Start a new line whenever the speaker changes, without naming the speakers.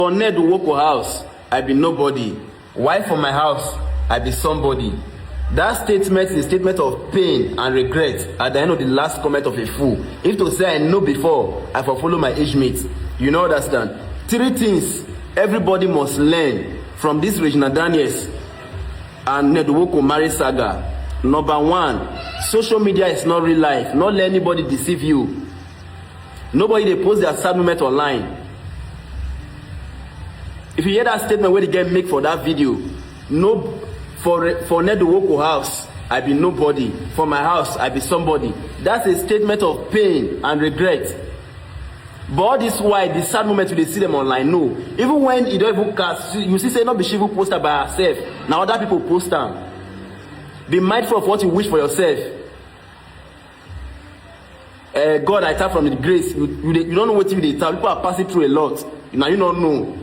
For Ned Nwoko house, I be nobody. Why for my house, I be somebody. That statement is a statement of pain and regret at the end of the last comment of a fool. If to say I know before, I for follow my age mate. You know understand? 3 things everybody must learn from this Regina Daniels and Ned Nwoko marriage saga. Number 1, social media is not real life. Not let anybody deceive you. Nobody they post their sad moment online. If you hear that statement where they get make for that video, no, for Ned Nwoko house, I be nobody. For my house, I be somebody. That's a statement of pain and regret. But all this why the sad moment you see them online, no. Even when you don't even cast, you see say not be she who post by herself. Now other people post them. Be mindful of what you wish for yourself. God, I tap from the grace. You don't know what you did. People are passing through a lot. Now you don't know.